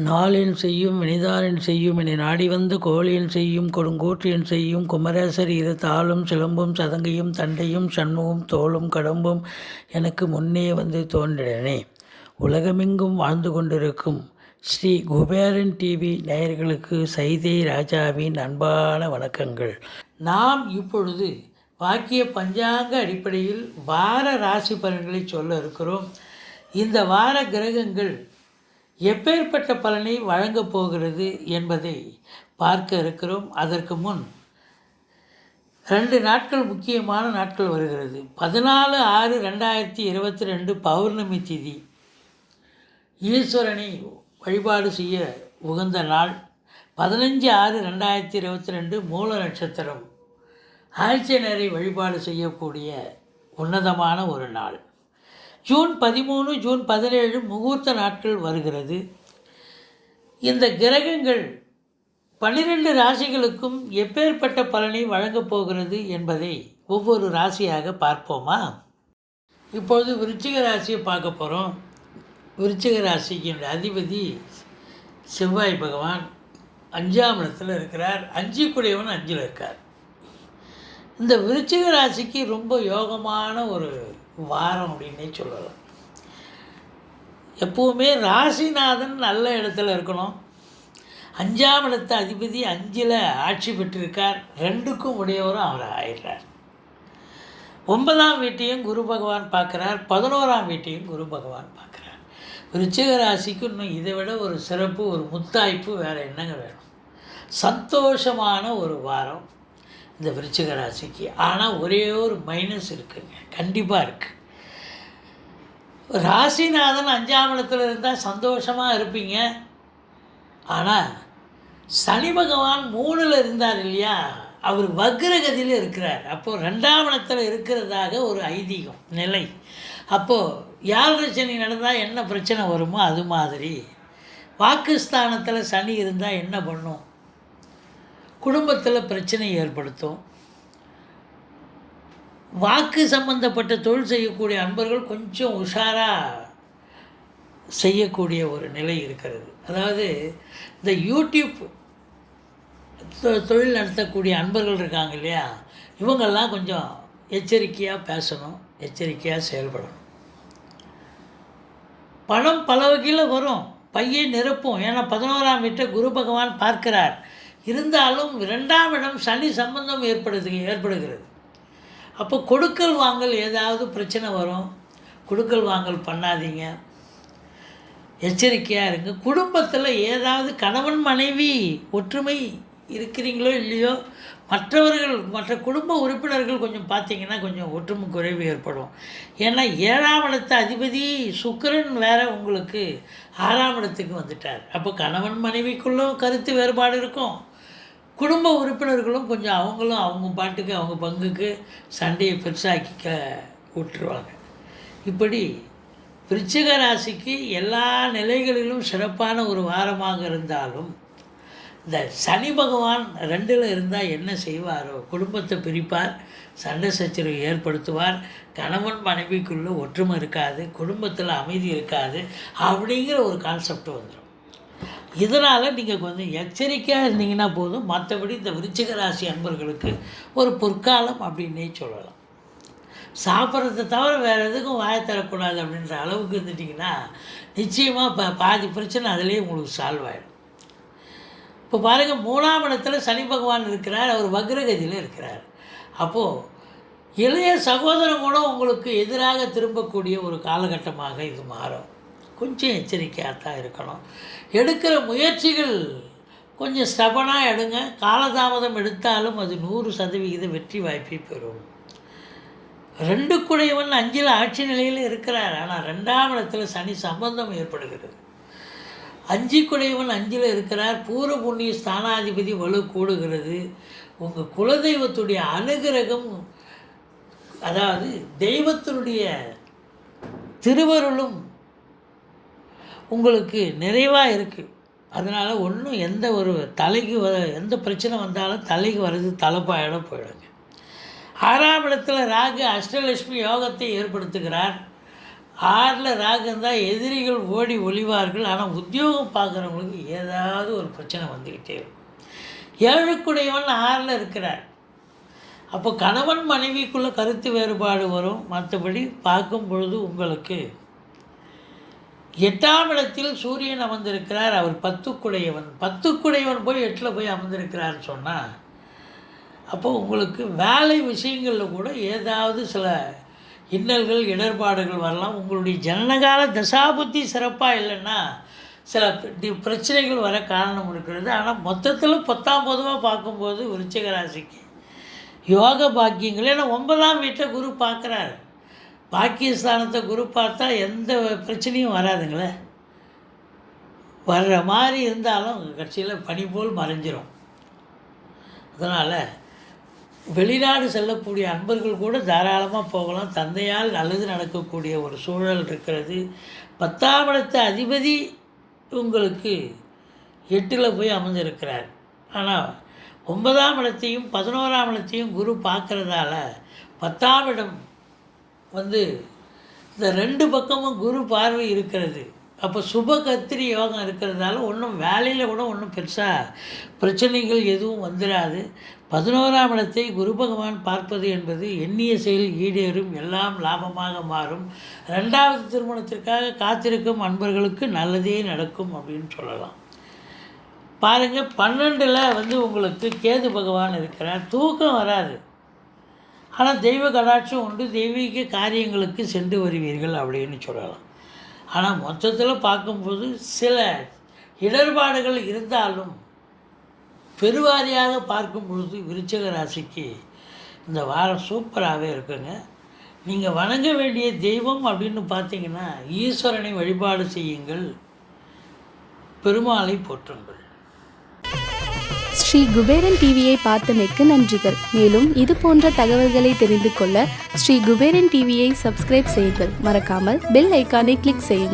நாளின் செய்யும் வினிதானின் செய்யும் இனி நாடி வந்து கோழியின் செய்யும் கொடுங்கூற்றியன் செய்யும் குமரேசர் இரு தாளும் சிலம்பும் சதங்கையும் தண்டையும் சண்முகம் தோளும் கடம்பும் எனக்கு முன்னே வந்து தோன்றினே. உலகமெங்கும் வாழ்ந்து கொண்டிருக்கும் ஸ்ரீ குபேரன் டிவி நேயர்களுக்கு சைதை ராஜாவின் அன்பான வணக்கங்கள். நாம் இப்பொழுது வாக்கிய பஞ்சாங்க அடிப்படையில் வார ராசி பலன்களை சொல்ல இருக்கிறோம். இந்த வார கிரகங்கள் எப்பேற்பட்ட பலனை வழங்கப் போகிறது என்பதை பார்க்க இருக்கிறோம். அதற்கு முன் 2 நாட்கள் முக்கியமான நாட்கள் வருகிறது. 14/6/2022 பௌர்ணமி திதி, ஈஸ்வரனை வழிபாடு செய்ய உகந்த நாள். 15/6/2022 மூல நட்சத்திரம், ஆழ்ச்சனரை வழிபாடு செய்யக்கூடிய உன்னதமான ஒரு நாள். ஜூன் 13, ஜூன் 17 முகூர்த்த நாட்கள் வருகிறது. இந்த கிரகங்கள் 12 ராசிகளுக்கும் எப்பேற்பட்ட பலனை வழங்கப் போகிறது என்பதை ஒவ்வொரு ராசியாக பார்ப்போமா? இப்பொழுது விருச்சிக ராசியை பார்க்க போகிறோம். விருச்சிக ராசிக்கு அதிபதி செவ்வாய் பகவான் 5ஆம் இடத்தில் இருக்கிறார். 5 கூடியவன் 5ல் இருக்கார். இந்த விருச்சிக ராசிக்கு ரொம்ப யோகமான ஒரு வாரம் அப்படின்னே சொல்லலாம். எப்போவுமே ராசிநாதன் நல்ல இடத்துல இருக்கணும். 5ஆம் இடத்து அதிபதி 5ல் ஆட்சி பெற்றிருக்கார். 2க்கும் உடையவரும் அவர் ஆயிடுறார். 9ஆம் வீட்டையும் குரு பகவான் பார்க்குறார். 11ஆம் வீட்டையும் குரு பகவான் பார்க்குறார். விருச்சிக ராசிக்கு இன்னும் இதை விட ஒரு சிறப்பு, ஒரு முத்தாய்ப்பு வேறு என்னங்க வேணும்? சந்தோஷமான ஒரு வாரம் இந்த விருச்சிக ராசிக்கு. ஆனால் ஒரே ஒரு மைனஸ் இருக்குங்க, கண்டிப்பாக இருக்குது. ராசிநாதன் 5ஆம் இடத்துல இருந்தால் சந்தோஷமாக இருப்பீங்க. ஆனால் சனி பகவான் 3ல் இருந்தார் இல்லையா, அவர் வக்ரகதியில் இருக்கிறார். அப்போது 2ஆம் இடத்துல இருக்கிறதாக ஒரு ஐதீகம் நிலை. அப்போது 7 சனி நடந்தால் என்ன பிரச்சனை வருமோ அது மாதிரி வாக்குஸ்தானத்தில் சனி இருந்தால் என்ன பண்ணும்? குடும்பத்தில் பிரச்சனை ஏற்படுத்தும். வாக்கு சம்பந்தப்பட்ட தொழில் செய்யக்கூடிய அன்பர்கள் கொஞ்சம் உஷாராக செய்யக்கூடிய ஒரு நிலை இருக்கிறது. அதாவது இந்த யூடியூப் தொழில் நடத்தக்கூடிய அன்பர்கள் இருக்காங்க இல்லையா, இவங்கெல்லாம் கொஞ்சம் எச்சரிக்கையாக பேசணும், எச்சரிக்கையாக செயல்படணும். பணம் பல வகையில் வரும், பையை நிரப்பும். ஏன்னா 11ஆம் வீட்டை குரு பகவான் பார்க்கிறார். இருந்தாலும் 2ஆம் இடம் சனி சம்பந்தம் ஏற்படுகிறது. அப்போ கொடுக்கல் வாங்கல் ஏதாவது பிரச்சனை வரும். கொடுக்கல் வாங்கல் பண்ணாதீங்க, எச்சரிக்கையாக இருங்க. குடும்பத்தில் ஏதாவது கணவன் மனைவி ஒற்றுமை இருக்கிறீங்களோ இல்லையோ, மற்ற குடும்ப உறுப்பினர்கள் கொஞ்சம் பார்த்திங்கன்னா கொஞ்சம் ஒற்றுமை குறைவு ஏற்படும். ஏன்னா 7ஆம் இடத்து அதிபதி சுக்கிரன் வேறு உங்களுக்கு 6ஆம் இடத்துக்கு வந்துட்டார். அப்போ கணவன் மனைவிக்குள்ளும் கருத்து வேறுபாடு இருக்கும். குடும்ப உறுப்பினர்களும் கொஞ்சம் அவங்க பாட்டுக்கு அவங்க பங்குக்கு சண்டையை பெருசாக்கி விட்டுருவாங்க. இப்படி விருச்சிக ராசிக்கு எல்லா நிலைகளிலும் சிறப்பான ஒரு வாரமாக இருந்தாலும் இந்த சனி பகவான் 2ல் இருந்தால் என்ன செய்வாரோ, குடும்பத்தை பிரிப்பார், சண்டை சச்சரவு ஏற்படுத்துவார், கணவன் மனைவிக்குள்ளே ஒற்றுமை இருக்காது, குடும்பத்தில் அமைதி இருக்காது அப்படிங்கிற ஒரு கான்செப்ட் வந்துடும். இதனால் நீங்கள் கொஞ்சம் எச்சரிக்கையாக இருந்தீங்கன்னா போதும். மற்றபடி இந்த விருச்சிக ராசி அன்பர்களுக்கு ஒரு பொற்காலம் அப்படின்னே சொல்லலாம். சாப்பிட்றத தவிர வேறு எதுக்கும் வாயை தரக்கூடாது அப்படின்ற அளவுக்கு இருந்துட்டிங்கன்னா நிச்சயமாக பாதி பிரச்சனை அதிலே உங்களுக்கு சால்வ் ஆகிடும். இப்போ பாருங்கள், 3ஆம் இடத்துல சனி பகவான் இருக்கிறார், அவர் வக்ரகதியில் இருக்கிறார். அப்போது இளைய சகோதரன் கூட உங்களுக்கு எதிராக திரும்பக்கூடிய ஒரு காலகட்டமாக இது மாறும். கொஞ்சம் எச்சரிக்கையாக தான் இருக்கணும். எடுக்கிற முயற்சிகள் கொஞ்சம் ஸ்டபனாக எடுங்க. காலதாமதம் எடுத்தாலும் அது 100% வெற்றி வாய்ப்பை பெறும். 2 கூடையவன் 5ல் ஆட்சி நிலையில் இருக்கிறார். ஆனால் 2ஆம் இடத்துல சனி சம்பந்தம் ஏற்படுகிறது. 5 கூடையவன் 5ல் இருக்கிறார். பூர்வ புண்ணிய ஸ்தானாதிபதி வலு கூடுகிறது. உங்கள் குலதெய்வத்துடைய அனுகிரகம், அதாவது தெய்வத்தினுடைய திருவருளும் உங்களுக்கு நிறைவாக இருக்குது. அதனால் ஒன்றும் எந்த பிரச்சனை வந்தாலும் தலைக்கு வர்றது தலைப்பாயிட போயிடுங்க. 6ஆம் இடத்துல ராகு அஷ்டலட்சுமி யோகத்தை ஏற்படுத்துகிறார். 6ல் ராகு இருந்தால் எதிரிகள் ஓடி ஒளிவார்கள். ஆனால் உத்தியோகம் பார்க்குறவங்களுக்கு ஏதாவது ஒரு பிரச்சனை வந்துக்கிட்டே இருக்கும். 7க்குடையவன் 6ல் இருக்கிறார். அப்போ கணவன் மனைவிக்குள்ளே கருத்து வேறுபாடு வரும். மற்றபடி பார்க்கும் பொழுது உங்களுக்கு 8ஆம் இடத்தில் சூரியன் அமர்ந்திருக்கிறார். அவர் 10க்குடையவன் போய் 8ல் போய் அமர்ந்திருக்கிறார்னு சொன்னால், அப்போது உங்களுக்கு வேலை விஷயங்களில் கூட ஏதாவது சில இன்னல்கள் இடர்பாடுகள் வரலாம். உங்களுடைய ஜனனகால தசாபுத்தி சிறப்பாக இல்லைன்னா சில பிரச்சனைகள் வர காரணம் இருக்கிறது. ஆனால் மொத்தத்தில் 10ஆம் பொதுவாக பார்க்கும்போது விருச்சிக ராசிக்கு யோக பாக்கியங்கள். ஏன்னா 9ஆம் வீட்டை குரு பார்க்குறாரு. பாக்கியஸ்தானத்தை குரு பார்த்தா எந்த பிரச்சனையும் வராதுங்களே. வர்ற மாதிரி இருந்தாலும் கட்சியில் பனி போல் மறைஞ்சிரும். அதனால் வெளிநாடு செல்லக்கூடிய அன்பர்கள் கூட தாராளமாக போகலாம். தந்தையால் நல்லது நடக்கக்கூடிய ஒரு சூழல் இருக்கிறது. 10ஆம் இடத்து அதிபதி உங்களுக்கு 8ல் போய் அமர்ந்திருக்கிறார். ஆனால் 9ஆம் இடத்தையும் 11ஆம் இடத்தையும் குரு பார்க்குறதால 10ஆம் இடம் இந்த 2 பக்கமும் குரு பார்வை இருக்கிறது. அப்போ சுப கத்திரி யோகம் இருக்கிறதால ஒன்றும் வேலையில் கூட ஒன்றும் பெருசாக பிரச்சனைகள் எதுவும் வந்துடாது. 11ஆம் இடத்தை குரு பகவான் பார்ப்பது என்பது எண்ணிய செயல் ஈடேறும், எல்லாம் லாபமாக மாறும். 2வது திருமணத்திற்காக காத்திருக்கும் அன்பர்களுக்கு நல்லதே நடக்கும் அப்படின்னு சொல்லலாம். பாருங்கள், 12ல் உங்களுக்கு கேது பகவான் இருக்கிறார். தூக்கம் வராது, ஆனால் தெய்வ கடாட்சம் உண்டு. தெய்வீக காரியங்களுக்கு சென்று வருவீர்கள் அப்படின்னு சொல்லலாம். ஆனால் மொத்தத்தில் பார்க்கும்போது சில இடர்பாடுகள் இருந்தாலும் பெருவாரியாக பார்க்கும் பொழுது விருச்சிக ராசிக்கு இந்த வாரம் சூப்பராகவே இருக்குங்க. நீங்கள் வணங்க வேண்டிய தெய்வம் அப்படின்னு பார்த்தீங்கன்னா ஈஸ்வரனை வழிபாடு செய்யுங்கள், பெருமாளை போற்றுங்கள். ஸ்ரீ குபேரன் டிவியை பார்த்தமைக்கு நன்றிகள். மேலும் இது போன்ற தகவல்களை தெரிந்து கொள்ள ஸ்ரீ குபேரன் டிவியை சப்ஸ்கிரைப் செய்யுங்கள். மறக்காமல் பெல் ஐக்கானை கிளிக் செய்யுங்கள்.